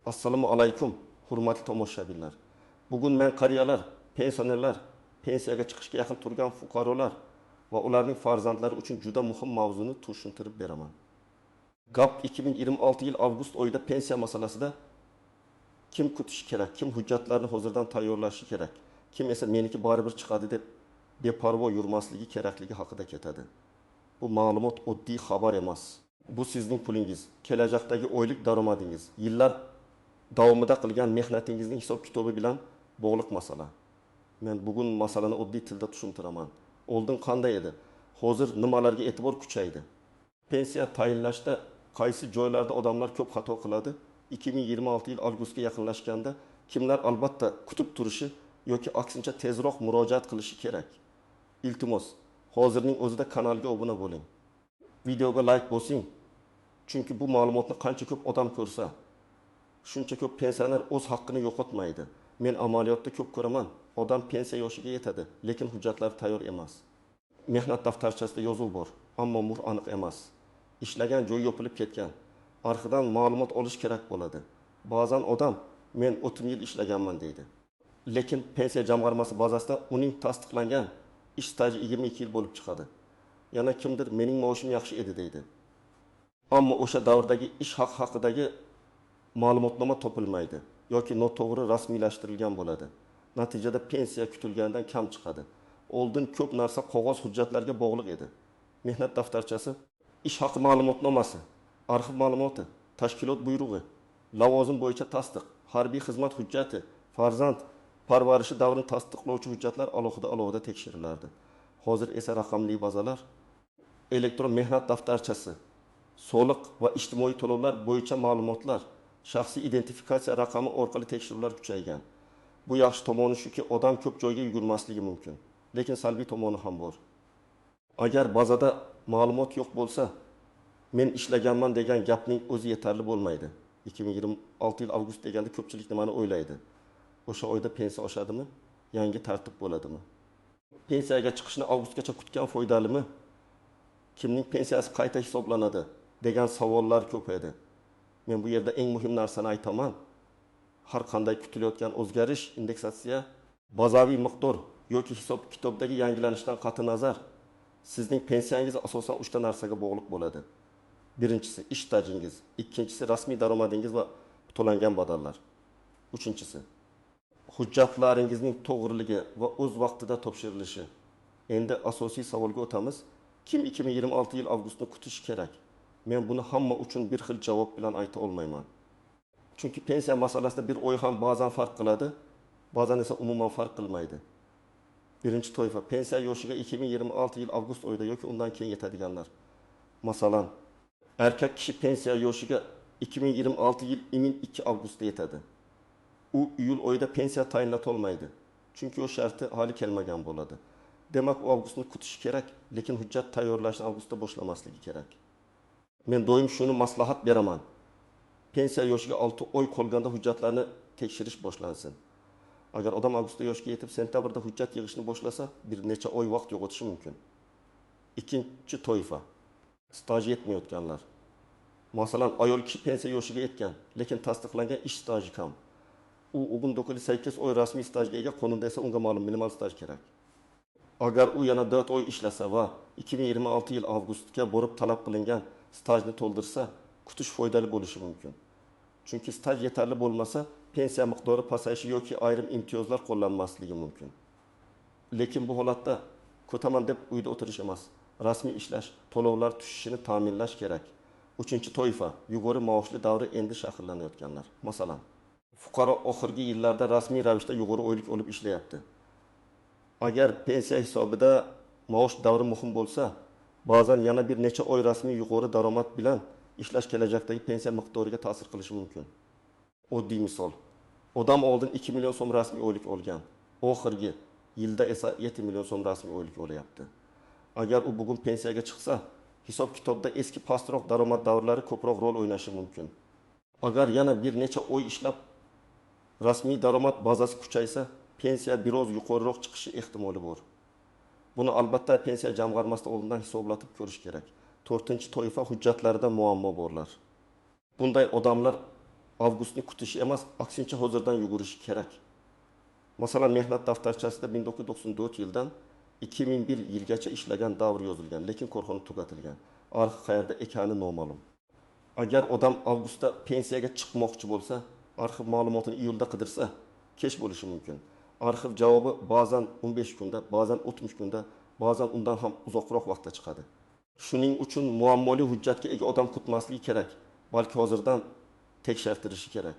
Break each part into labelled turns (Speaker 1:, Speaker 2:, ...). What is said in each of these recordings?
Speaker 1: Assalomu alaykum, hurmatli tomoshabinlar. Bugun men qariyalar, pensionerlar, pensiyaga chiqishga yaqin turgan fuqarolar va ularning farzandlari uchun juda muhim mavzuni tushuntirib beraman. Gap 2026 yil avgust oyida pensiya masalasida kim kutishi kerak, kim hujjatlarni hozirdan tayyorlashi kerak, kim esa meniki baribir chiqadi deb beparvo yurmasligi kerakligi haqida ketadi. Bu ma'lumot oddiy xabar emas. Bu sizning pulingiz, kelajakdagi oylik daromadingiz, yillar davomida qilgan mehnatingizning hisob-kitobi bilan bog'liq masala. Men bugun masalani oddiy tilda tushuntiraman. Oldin qanday edi? Hozir nimalarga e'tibor kuchaydi? Pensiya tayinlashda qaysi joylarda odamlar ko'p xato qiladi? 2026 yil avgustga yaqinlashganda kimlar albatta kutib turishi yoki aksincha tezroq murojaat qilishi kerak? Iltimos, hozirning o'zida kanalga obuna bo'ling. Videoga like bosing. Chunki bu ma'lumotni qancha ko'p odam ko'rsa, shuncha ko'p pensioner o'z haqqini yo'qotmaydi. Men amaliyotda ko'p ko'raman. Odam pensiya yoshiga yetadi, lekin hujjatlari tayyor emas. Mehnat daftarchasida yozuv bor, ammo muhr aniq emas. Ishlagan joyi yopilib ketgan. Arxidan ma'lumot olish kerak bo'ladi. Ba'zan odam men 30 yil ishlaganman deydi. Lekin pensiya jamg'armasi bazasida uning tasdiqlangan ish staji 22 yil bo'lib chiqadi. Yana kimdir mening maoshim yaxshi edi deydi. Ammo o'sha davrdagi ish haqidagi ma'lumotnoma topilmaydi yoki noto'g'ri rasmiylashtirilgan bo'ladi. Natijada pensiya kutilgandan kam chiqadi. Oldin ko'p narsa qog'oz hujjatlarga bog'liq edi. Mehnat daftarchasi, ish haqi ma'lumotnomasi, arxiv ma'lumoti, tashkilot buyrug'i, lavozim bo'yicha tasdiq, harbiy xizmat hujjati, farzand parvarishi davrini tasdiqlovchi hujjatlar alohida tekshirilardi. Hozir esa raqamli bazalar, elektron mehnat daftarchasi, soliq va ijtimoiy to'lovlar bo'yicha ma'lumotlar, shaxsiy identifikatsiya raqami orqali tekshiruvlar kuchaygan. Bu yaxshi tomoni shuki, odam ko'p joyga yugurmasligi mumkin, lekin salbiy tomoni ham bor. Agar bazada ma'lumot yo'q bo'lsa, men ishlaganman degan gapning o'zi yetarli bo'lmaydi. 2026 yil avgust deganda ko'pchilik nimani o'ylaydi? O'sha oyda pensiya oshadimi? Yangi tartib bo'ladimi? Pensiyaga chiqishni avgustgacha kutgan foydalimi? Kimning pensiyasi qayta hisoblanadi degan savollar ko'p edi. Men bu yerda eng muhim narsani aytaman. Har qanday kutilayotgan o'zgarish, indeksatsiya, bazaviy miqdor yoki hisob-kitobdagi yangilanishdan qat'i nazar sizning pensiyangiz asosan 3 ta narsaga bog'liq bo'ladi. Birinchisi ish stajingiz, ikkinchisi rasmiy daromadingiz va to'langan badallar. Uchinchisi hujjatlaringizning to'g'riligi va o'z vaqtida topshirilishi. Endi asosiy savolga o'tamiz. Kim 2026 yil avgustni kutish kerak? Men buni hamma uchun bir xil javob bilan ayta olmayman. Chunki pensiya masalasida bir o'y ham ba'zan farq qiladi, ba'zan esa umuman farq qilmaydi. Birinchi toifa pensiya yoshiga 2026 yil avgust oyida yoki undan keyin yetadiganlar. Masalan, erkak kishi pensiya yoshiga 2026 yil 2 avgustda yetadi. U iyul oyida pensiya tayinlata olmaydi. Chunki o sharti hali kelmagan bo'ladi. Demak, u avgustni kutish kerak, lekin hujjat tayyorlashni avgustda boshlamasligi kerak. Men doim shuni maslahat beraman. Pensiya yoshiga 6 oy qolganda hujjatlarni tekshirish boshlansin. Agar odam avgustda yoshga yetib sentabrda hujjat yig'ishni boshlasa, bir necha oy vaqt yo'qotishi mumkin. Ikkinchi toifa staj yetmayotganlar. Masalan, ayol kishi pensiya yoshiga yetgan, lekin tasdiqlangan ish staji kam. U bugun 8 oy rasmiy stajga ega, qonunda esa unga ma'lum minimal staj kerak. Agar u yana 4 oy ishlasa va 2026 yil avgustga borib talab qilingan stajni to'ldirsa, kutish foydali bo'lishi mumkin. Chunki staj yetarli bo'lmasa, pensiya miqdori pasayishi yoki ayrim imtiyozlar qo'llanmasligi mumkin. Lekin bu holatda ko'taman deb uyda o'tirish emas, rasmiy ishlash, to'lovlar tushishini ta'minlash kerak. Uchinchi toifa, yuqori maoshli davri endi shakllanayotganlar. Masalan, fuqaro oxirgi yillarda rasmiy ravishda yuqori oylik olib ishlayapti. Agar pensiya hisobida maosh davri muhim bo'lsa, ba'zan yana bir necha oy rasmiy yuqori daromad bilan ishlash kelajakdagi pensiya miqdoriga ta'sir qilishi mumkin. Oddiy misol. Odam oldin 2 million so'm rasmiy oylik olgan. Oxirgi yilda esa 7 million so'm rasmiy oylik olyapti. Agar u bugun pensiyaga chiqsa, hisob-kitobda eski pastroq daromad davrlari ko'proq rol o'ynashi mumkin. Agar yana bir necha oy ishlab rasmiy daromad bazasi kuchaysa, pensiya biroz yuqoriroq chiqishi ehtimoli bor. Buni albatta pensiya jamg'armasida oldindan hisoblatib ko'rish kerak. 4-toifa hujjatlarida muammo borlar. Bunday odamlar avgustni kutishi emas, aksincha hozirdan yugurishi kerak. Masalan, mehnat daftarchasida 1994 yildan 2001 yilgacha ishlagan davr yozilgan, lekin korxona tugatilgan. Arxi qayerda ekani noma'lum. Agar odam avgustda pensiyaga chiqmoqchi bo'lsa, arxiv ma'lumotini iyulda qidirsa, kech bo'lishi mumkin. Arxiv javobi ba'zan 15 kunda, ba'zan 60 kunda, ba'zan undan ham uzoqroq vaqtda chiqadi. Shuning uchun muammoli hujjatga ega odam kutmasligi kerak, balki hozirdan tekshirtirishi kerak.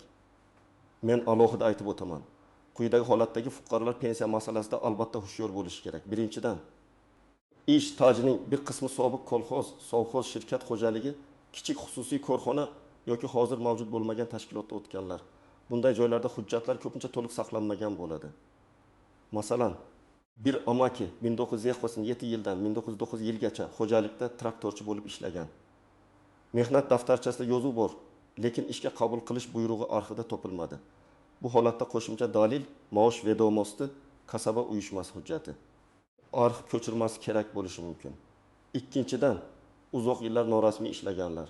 Speaker 1: Men alohida aytib o'taman. Quyidagi holatdagi fuqarolar pensiya masalasida albatta hushyor bo'lishi kerak. Birinchidan, ish stajining bir qismi sobiq kolxoz, sovxoz, shirkat xo'jaligi, kichik xususiy korxona yoki hozir mavjud bo'lmagan tashkilotda o'tganlar. Bunday joylarda hujjatlar ko'pincha to'liq saqlanmagan bo'ladi. Masalan, bir amaki 1907 yildan 1909 yilgacha xo'jalikda traktorchi bo'lib ishlagan. Mehnat daftarchasida yozuv bor, lekin ishga qabul qilish buyrug'i arxivda topilmadi. Bu holatda qo'shimcha dalil maosh vedomosti kasaba uyushmasi hujjati. Arxiv ko'chirmasi kerak bo'lishi mumkin. Ikkinchidan, uzoq yillar norasmiy ishlaganlar.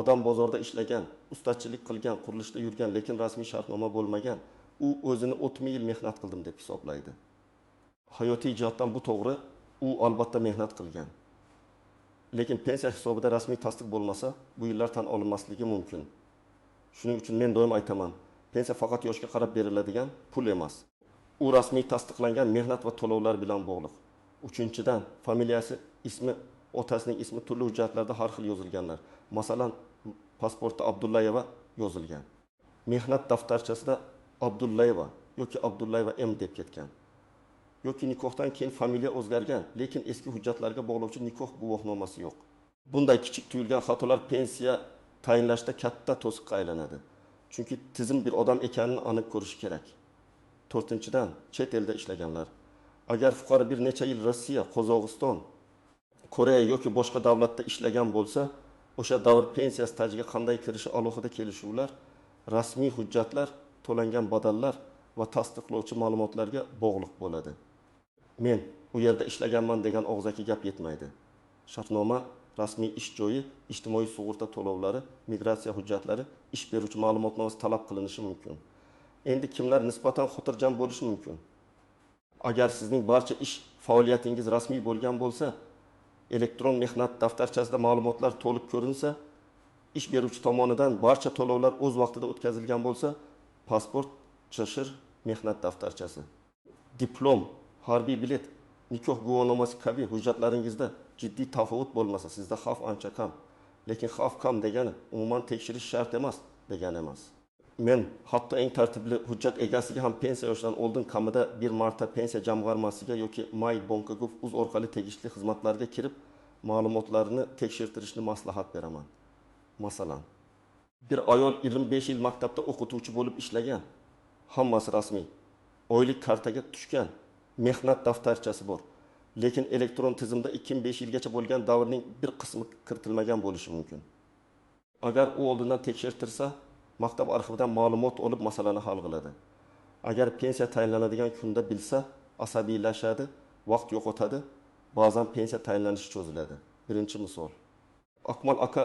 Speaker 1: Odam bozorda ishlagan, ustachilik qilgan, qurilishda yurgan, lekin rasmiy shartnoma bo'lmagan, u o'zini 30 yil mehnat qildim deb hisoblaydi. Hayotiy jihatdan bu to'g'ri, u albatta mehnat qilgan. Lekin pensiya hisobida rasmiy tasdiq bo'lmasa, bu yillar tan olinmasligi mumkin. Shuning uchun men doim aytaman, pensiya faqat yoshga qarab beriladigan pul emas. U rasmiy tasdiqlangan mehnat va to'lovlar bilan bog'liq. Uchinchidan, familiyasi, ismi, otasining ismi turli hujjatlarda har xil yozilganlar. Masalan, pasportda Abdullayeva yozilgan. Mehnat daftarchasida Abdullayeva yoki Abdullayeva M deb ketgan. Yoki nikohdan keyin familiya o'zgargan, lekin eski hujjatlarga bog'lovchi nikoh guvohnomasi yo'q. Bunday kichik tuyulgan xatolar pensiya tayinlashda katta to'siqqa aylanadi. Chunki tizim bir odam ekanini aniq ko'rish kerak. To'rtinchidan, chet elda ishlaganlar. Agar fuqaro bir necha yil Rossiya, Qozog'iston, Koreya yoki boshqa davlatda ishlagan bo'lsa, o'sha davr pensiya stajiga qanday kirishi alohida kelishuvlar, rasmiy hujjatlar, to'langan badallar va tasdiqlovchi ma'lumotlarga bog'liq bo'ladi. Men u yerda ishlaganman degan og'zaki gap yetmaydi. Shartnoma, rasmiy ish joyi, ijtimoiy sug'urta to'lovlari, migratsiya hujjatlari, ish beruvchi ma'lumotnomasi talab qilinishi mumkin. Endi kimlar nisbatan xotirjam bo'lishi mumkin? Agar sizning barcha ish faoliyatingiz rasmiy bo'lgan bo'lsa, elektron mehnat daftarchasida ma'lumotlar to'liq ko'rinsa, ish beruvchi tomonidan barcha to'lovlar o'z vaqtida o'tkazilgan bo'lsa, pasport, chashir, mehnat daftarchasi, diplom, harbiy bilet, nikoh guvohnomasi kabi hujjatlaringizda jiddiy tafovut bo'lmasa, sizda xavf ancha kam. Lekin xavf kam degani umuman tekshirish shart emas degani emas. Men hatto eng tartibli hujjat egasiga ham pensiya yoshidan oldin kamida bir marta pensiya jamg'armasiga yoki My.Bank.uz orqali tegishli xizmatlarga kirib, ma'lumotlarini tekshirtirishni maslahat beraman. Masalan, bir ayol 25 yil maktabda o'qituvchi bo'lib ishlagan, hammasi rasmiy. Oylik kartaga tushgan, mehnat daftarchasi bor. Lekin elektron tizimda 2005 yilgacha bo'lgan davrning bir qismi kiritilmagan bo'lishi mumkin. Agar u oldindan tekshirtirsa, maktab arxividan ma'lumot olib masalani hal qiladi. Agar pensiya tayinlanadigan kunda bilsa, asabiylashadi, vaqt yo'qotadi, ba'zan pensiya tayinlanishi cho'ziladi. Birinchi misol. Akmal aka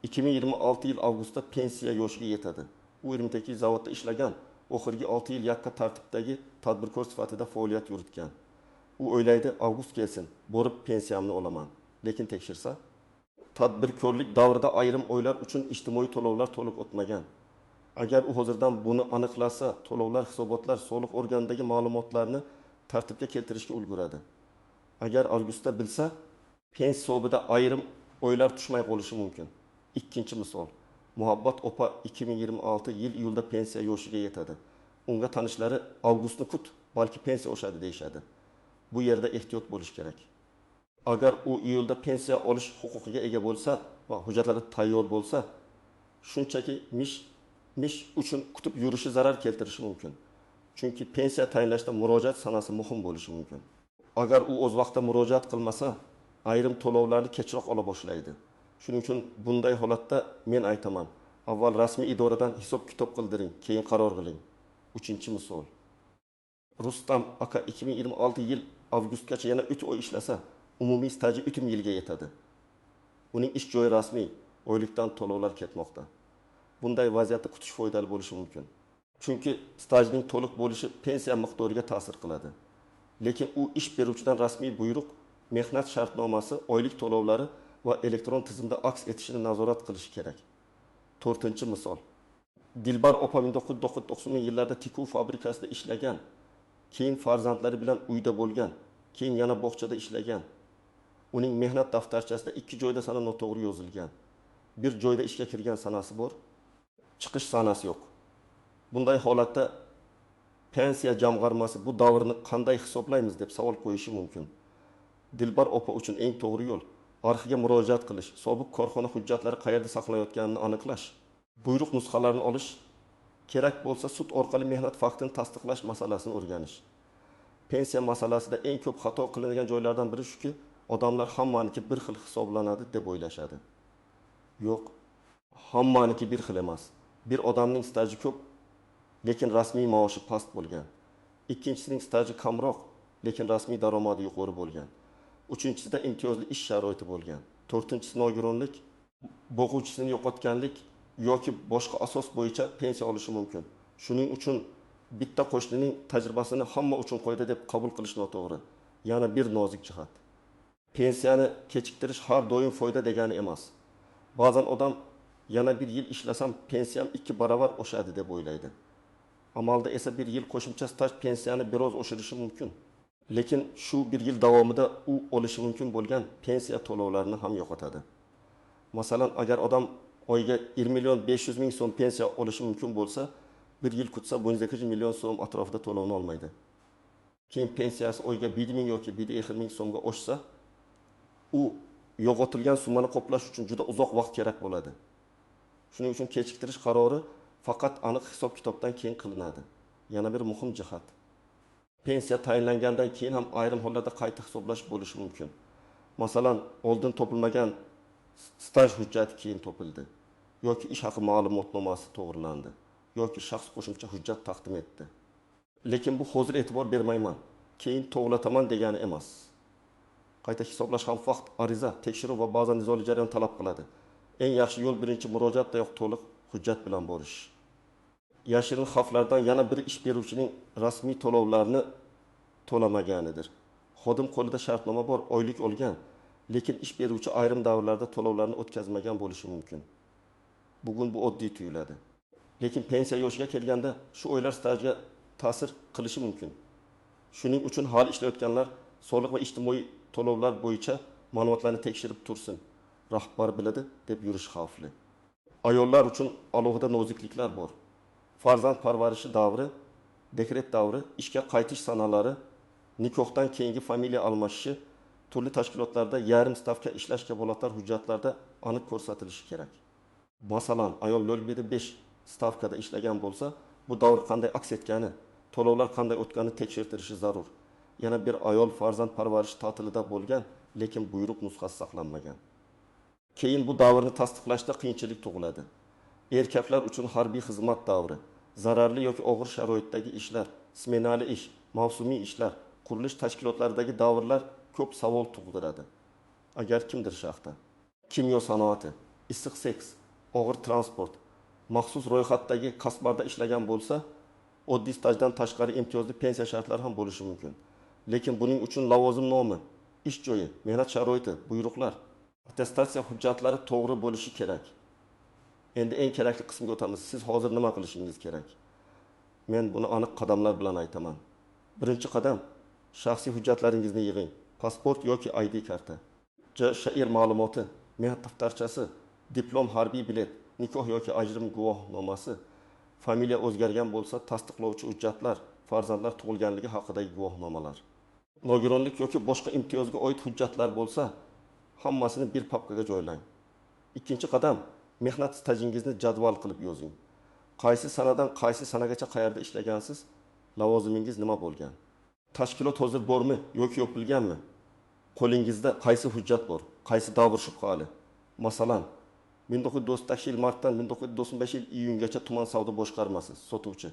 Speaker 1: 2026 yil avgustda pensiya yoshiga yetadi. U 28 zavodda ishlagan, oxirgi 6 yil yakka tartibdagi tadbirkor sifatida faoliyat yuritgan. U o'ylaydi, avgust kelsin, borib pensiyamni olaman. Lekin tekshirsa, tadbirkorlik davrida ayrim oylar uchun ijtimoiy to'lovlar to'liq o'tmagan. Agar u hozirdan buni aniqlasa, to'lovlar, hisobotlar, soliq organidagi ma'lumotlarni tartibga keltirishga ulguradi. Agar avgustda bilsa, pensiya hisobida ayrim oylar tushmay qolishi mumkin. Ikkinchi misol. Muhabbat opa 2026 yil iyulda pensiya yoshiga yetadi. Unga tanishlari avgustni kut, balki pensiya oshadi deyshadi. Bu yerda ehtiyot bo'lish kerak. Agar u iyulda pensiya olish huquqiga ega bo'lsa va hujjatlari tayyor bo'lsa, shunchaki mish uchun kutib yurishi zarar keltirishi mumkin. Chunki pensiya tayinlashda murojaat sanasi muhim bo'lishi mumkin. Agar u o'z vaqtida murojaat qilmasa, ayrim to'lovlarni kechroq ola boshlaydi. Shuning uchun bunday holatda men aytaman, avval rasmiy idoradan hisob-kitob qildiring, keyin qaror qiling. Uchinchi misol. Rustam aka 2026 yil avgustgacha yana 3 oy ishlasa, umumiy staji 3 yilga yetadi. Uning ish joyi rasmiy, oylikdan to'lovlar ketmoqda. bunday vaziyatda kutish foydali bo'lishi mumkin. Chunki stajning to'liq bo'lishi pensiya miqdoriga ta'sir qiladi. Lekin u ish beruvchidan rasmiy buyruq, mehnat shartnomasi, oylik to'lovlari va elektron tizimda aks etishini nazorat qilishi kerak. 4-misol. Dilbar opa 1990-yillarda tikuv fabrikasida ishlagan, keyin farzandlari bilan uyda bo'lgan, keyin yana bog'chada ishlagan. Uning mehnat daftarchasida 2 joyda sana noto'g'ri yozilgan. Bir joyda ishga kirgan sanasi bor, chiqish sanasi yo'q. Bunday holatda pensiya jamg'armasi bu davrni qanday hisoblaymiz deb savol qo'yishi mumkin. Dilbar opa uchun eng to'g'ri yo'l arxivga murojaat qilish, sobiq korxona hujjatlari qayerda saqlanayotganini aniqlash, buyruq nusxalarini olish, kerak bo'lsa sud orqali mehnat faktini tasdiqlash masalasini o'rganish. Pensiya masalasida eng ko'p xato qilingan joylardan biri shuki, odamlar hammaniki bir xil hisoblanadi deb o'ylashadi. Yo'q, hammaniki bir xil emas. Bir odamning staji ko'p, lekin rasmiy maoshi past bo'lgan. Ikkinchisining staji kamroq, lekin rasmiy daromadi yuqori bo'lgan. Uchinchisida imtiyozli ish sharoiti bo'lgan. To'rtinchisi nogironlik, bo'g'uvchisini yo'qotganlik yoki boshqa asos bo'yicha pensiya olishi mumkin. Shuning uchun bitta qo'shnining tajribasini hamma uchun qo'ydi deb qabul qilish noto'g'ri. Yana bir nozik jihat. Pensiyani kechiktirish har doim foyda degani emas. Ba'zan odam yana bir yil ishlasam pensiyam 2 barobar oshadi deb o'ylaydi. Amalda esa bir yil qo'shimcha staj pensiyani biroz oshirishi mumkin. Lekin shu bir yil davomida u olishi mumkin bo'lgan pensiya to'lovlarini ham yo'qotadi. Masalan, agar odam oyiga 1.500.000 so'm pensiya olishi mumkin bo'lsa, bir yil kutsa 1.2 million so'm atrofida to'lovni olmaydi. Keyin pensiyasi oyiga 1.000 yoki 1.2 so'mga oshsa, u yo'qotilgan summani qoplash uchun juda uzoq vaqt kerak bo'ladi. Shuning uchun kechiktirish qarori faqat aniq hisob-kitobdan keyin qilinadi. Yana bir muhim jihat. Pensiya tayinlangandan keyin ham ayrim hollarda qayta hisoblash bo'lishi mumkin. Masalan, oldin topilmagan staj hujjati keyin topildi, yoki ish haqi ma'lumotnomasi to'g'rilandi, yoki shaxs qo'shimcha hujjat taqdim etdi. Lekin bu hozir e'tibor bermayman, keyin to'g'lataman degani emas. Qayta hisoblash ham vaqt, ariza, tekshiruv va ba'zan nizoli jarayon talab qiladi. Eng yaxshi yo'l birinchi murojaatdayoq to'liq hujjat bilan borish. Yashirin xavflardan yana biri ish beruvchining rasmiy to'lovlarini to'lamaganidir. Xodim qo'lida shartnoma bor, oylik olgan, lekin ish beruvchi ayrim davrlarda to'lovlarni o'tkazmagan bo'lishi mumkin. Bugun bu oddiy tuyuladi. Lekin pensiya yoshiga kelganda shu o'ylar stajga ta'sir qilishi mumkin. Shuning uchun hali ishlayotganlar soliq va ijtimoiy to'lovlar bo'yicha ma'lumotlarni tekshirib tursin. Rahbar biladi deb yurish xavfli. Ayollar uchun alohida nozikliklar bor. Farzand parvarishi davri, dekret davri, ishga qaytish sanalari, nikohdan keyingi familiya almashishi, turli tashkilotlarda yarim stavka ishlash kabolatlar hujjatlarda aniq ko'rsatilishi kerak. Masalan, ayol 0,5 stavkada ishlagan bo'lsa, bu davr qanday aks etgani, to'lovlar qanday o'tgani tekshirtirishi zarur. Yana bir ayol farzand parvarishi ta'tilida bo'lgan, lekin buyruq nusxasi saqlanmagan. Keyin bu davrni tasdiqlashda qiyinchilik tug'iladi. Erkaklar uchun harbiy xizmat davri, zararli yoki og'ir sharoitdagi ishlar, smenali ish, mavsumiy ishlar, qurilish tashkilotlaridagi davrlar ko'p savol tug'diradi. Agar kimdir shaxta, kimyo sanoati, issiq seks, og'ir transport, maxsus ro'yxatdagi kasblarda ishlagan bo'lsa, oddiy stajdan tashqari imtiyozli pensiya shartlari ham bo'lishi mumkin. Lekin buning uchun lavozim nomi, ish joyi, mehnat sharoiti, buyruqlar, attestatsiya hujjatlari to'g'ri bo'lishi kerak. Endi eng kerakli qismga o'tamiz. Siz hozir nima qilishingiz kerak? Men buni aniq qadamlar bilan aytaman. Birinchi qadam, shaxsiy hujjatlaringizni yig'ing. Pasport yoki ID karta, JSHR ma'lumoti, mehnat daftarchasi, diplom, harbiy bilet, nikoh yoki ajrim guvohnomasi, familiya o'zgargan bo'lsa, tasdiqlovchi hujjatlar, farzandlar tug'ilganligi haqidagi guvohnomalar. Nogironlik yoki boshqa imtiyozga oid hujjatlar bo'lsa, hammasini bir papkaga joylang. Ikkinchi qadam, mehnat stajingizni jadval qilib yozing. Qaysi sanadan qaysi sanagacha qayerda ishlagansiz, lavozimingiz nima bo'lgan? Tashkilot hozir bormi yoki yopilganmi? Qo'lingizda qaysi hujjat bor? Qaysi davr shubhali? Masalan, 1990 yil martdan 1995 yil iyungacha tuman savdo boshqarmasi sotuvchi.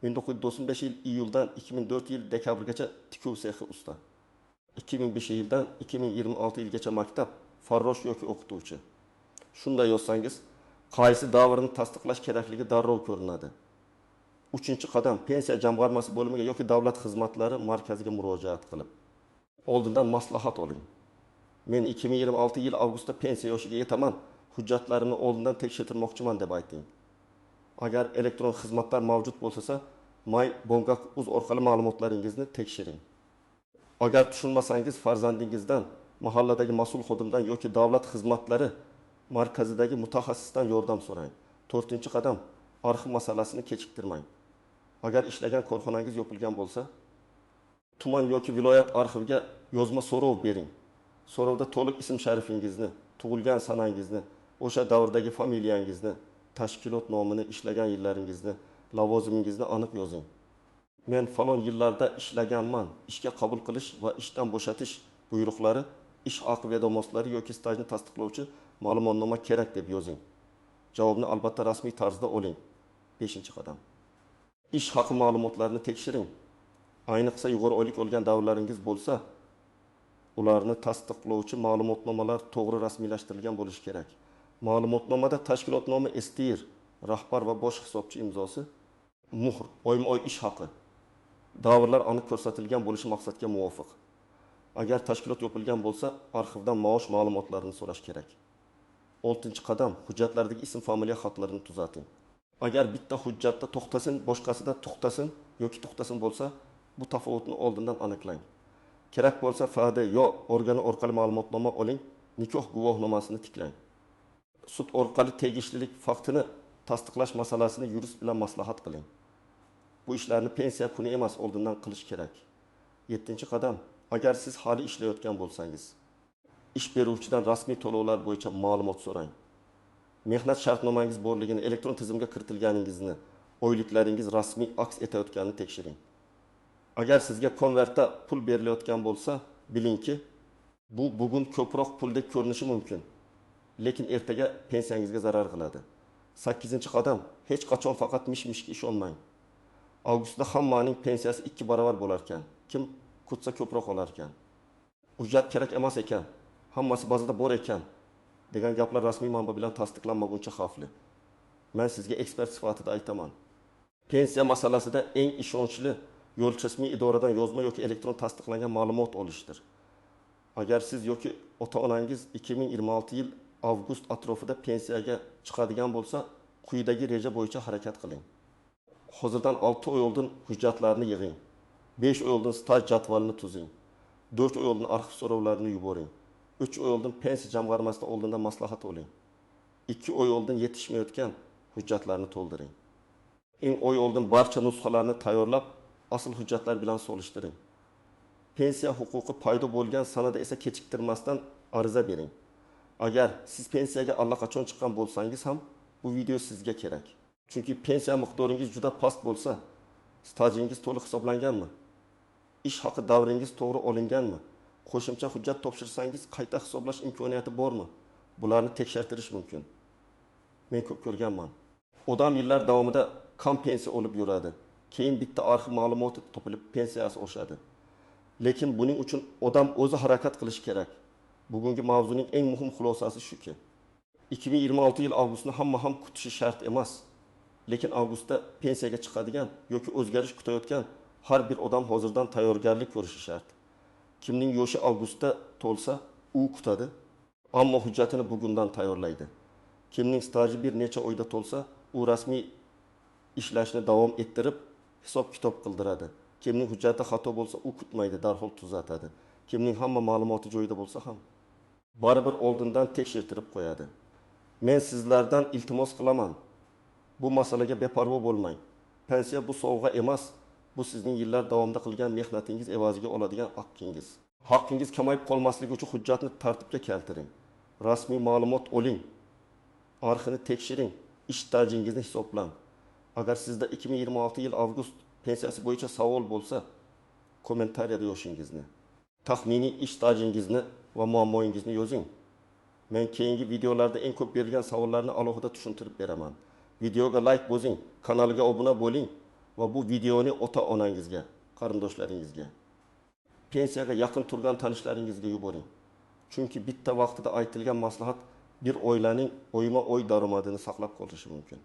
Speaker 1: 1995 yil iyuldan 2004 yil dekabrgacha tikuv sexi usta. 2005 yildan 2026 yilgacha maktab, farrosh yoki o'qituvchi. Shunday yozsangiz, qaysi davrini tasdiqlash kerakligi darrov ko'rinadi. 3-qadam pensiya jamg'armasi bo'limiga yoki davlat xizmatlari markaziga murojaat qilib, oldindan maslahat oling. Men 2026 yil avgustda pensiya yoshiga yetaman, hujjatlarimni oldindan tekshirtirmoqchiman deb ayting. Agar elektron xizmatlar mavjud bo'lsa, My.Bongak.uz orqali ma'lumotlaringizni tekshiring. Agar tushunmasangiz, farzandingizdan, mahalladagi mas'ul xodimdan yoki davlat xizmatlari markazidagi mutaxassisdan yordam so'rang. 4-qadam, arxiv masalasini kechiktirmang. Agar ishlagan korxonangiz yopilgan bo'lsa, tuman yoki viloyat arxiviga yozma so'rov bering. So'rovda to'liq ism sharifingizni, tug'ilgan sanangizni, o'sha davrdagi familiyangizni, tashkilot nomini, ishlagan yillaringizni, lavozimingizni aniq yozing. Men falon yillarda ishlaganman, ishga qabul qilish va ishdan bo'shatish buyruqlari, ish haqi vedomotlari yoki stajni tasdiqlovchi ma'lumotnoma kerak deb yozing. Javobni albatta rasmiy tarzda oling. 5-qadam. Ish haqi ma'lumotlarini tekshiring. Ayniqsa yuqori oylik olgan davrlaringiz bo'lsa, ularni tasdiqlovchi ma'lumotnomalar to'g'ri rasmiylashtirilgan bo'lishi kerak. Ma'lumotnomada tashkilot nomi STR, rahbar va bosh hisobchi imzosi, muhr, oyma-oy ish haqi, davrlar aniq ko'rsatilgan bo'lishi maqsadga muvofiq. Agar tashkilot yopilgan bo'lsa, arxivdan maosh ma'lumotlarini so'rash kerak. 6-qadam, hujjatlardagi ism familiya xatlarini tuzating. Agar bitta hujjatda to'xtasin, boshqasida to'xtasin yoki to'xtasin bo'lsa, bu tafovutni oldindan aniqlang. Kerak bo'lsa FAD yo organi orqali ma'lumotnoma oling, nikoh guvohnomasini tiklang. Sud orqali tegishlilik faktini tasdiqlash masalasini yurist bilan maslahat qiling. Bu ishlarni pensiya kuni emas, oldindan qilish kerak. 7-qadam, agar siz hali ishlayotgan bo'lsangiz, ish beruvchidan rasmiy to'lovlar bo'yicha ma'lumot so'rang. Mehnat shartnomangiz borligini, elektron tizimga kiritilganingizni, oyliklaringiz rasmiy aks etayotganini tekshiring. Agar sizga konvertda pul berilayotgan bo'lsa, bilingki, bu bugun ko'proq puldek ko'rinishi mumkin, lekin ertaga pensiyangizga zarar qiladi. 8-qadam, hech qachon faqat mish-mishga ishonmang. Avgustda hammaning pensiyasi 2 barobar bo'lar ekan. Kim kutsa ko'proq olar ekan. Hujjat kerak emas ekan, hammasi bazada bor ekan degan gaplar rasmiy manba bilan tasdiqlanmaguncha xavfli. Men sizga ekspert sifatida aytaman. Pensiya masalasida eng ishonchli yo'l rasmiy idoradan yozma yoki elektron tasdiqlangan ma'lumot olishdir. Agar siz yoki ota-onangiz 2026 yil avgust atrofida pensiyaga chiqadigan bo'lsa, quyidagi reja bo'yicha harakat qiling. Hozirdan 6 oy oldin hujjatlarni yig'ing. 5 oy oldin staj jadvalini tuzing. 4 oy oldin arxiv so'rovlarini yuboring. 3 oy oldin pensiya jamg'armasida oldindan maslahat oling. 2 oy oldin yetishmayotgan hujjatlarni to'ldiring. Eng oy oldin barcha nusxalarni tayyorlab, asl hujjatlar bilan solishtiring. Pensiya huquqi paydo bo'lgan sanada esa kechiktirmasdan ariza bering. Agar siz pensiyaga allaqachon chiqqan bo'lsangiz ham, bu video sizga kerak. Chunki pensiya miqdoringiz juda past bo'lsa, stajingiz to'liq hisoblanganmi? Ish haqi davringiz to'g'ri olinganmi? Qo'shimcha hujjat topshirsangiz qayta hisoblash imkoniyati bormi? Bularni tekshirtirish mumkin. Men ko'p ko'rganman. Odam yillar davomida kam pensiya olib yuradi. Keyin bitta arxiv ma'lumoti topilib pensiyasi oshadi. Lekin buning uchun odam o'zi harakat qilish kerak. Bugungi mavzuning eng muhim xulosasi shuki, 2026 yil avgustni hamma ham kutishi shart emas. Lekin avgustda pensiyaga chiqadigan yoki o'zgarish kutayotgan har bir odam hozirdan tayyorgarlik ko'rishi shart. Kimning yoshi avgustda to'lsa, u kutadi, ammo hujjatini bugundan tayyorlaydi. Kimning staji bir necha oyda to'lsa, u rasmiy ishlashni davom ettirib, hisob-kitob qildiradi. Kimning hujjati xato bo'lsa, u kutmaydi, darhol tuzatadi. Kimning hamma ma'lumoti joyida bo'lsa ham, baribir oldindan tekshirtirib qo'yadi. Men sizlardan iltimos qilaman. Bu masalaga beparvo bo'lmang. Pensiya bu sovg'a emas, bu sizning yillar davomida qilgan mehnatingiz evaziga oladigan haqqingiz. Haqqingiz kamayib qolmasligi uchun hujjatni tartibga keltiring. Rasmiy ma'lumot oling. Arxivni tekshiring. Ish stajingizni hisoblang. Agar sizda 2026 yil avgust pensiyasi bo'yicha savol bo'lsa, kommentariyada yozishingizni, taxminiy ish stajingizni va muammoingizni yozing. Men keyingi videolarda eng ko'p berilgan savollarni alohida tushuntirib beraman. Videoga like bosing, kanalga obuna bo'ling va bu videoni ota-onangizga, qarindoshlaringizga, pensiyaga yaqin turgan tanishlaringizga yuboring. Chunki bitta vaqtida aytilgan maslahat bir oilaning o'yma-o'y daromadini saqlab qolishi mumkin.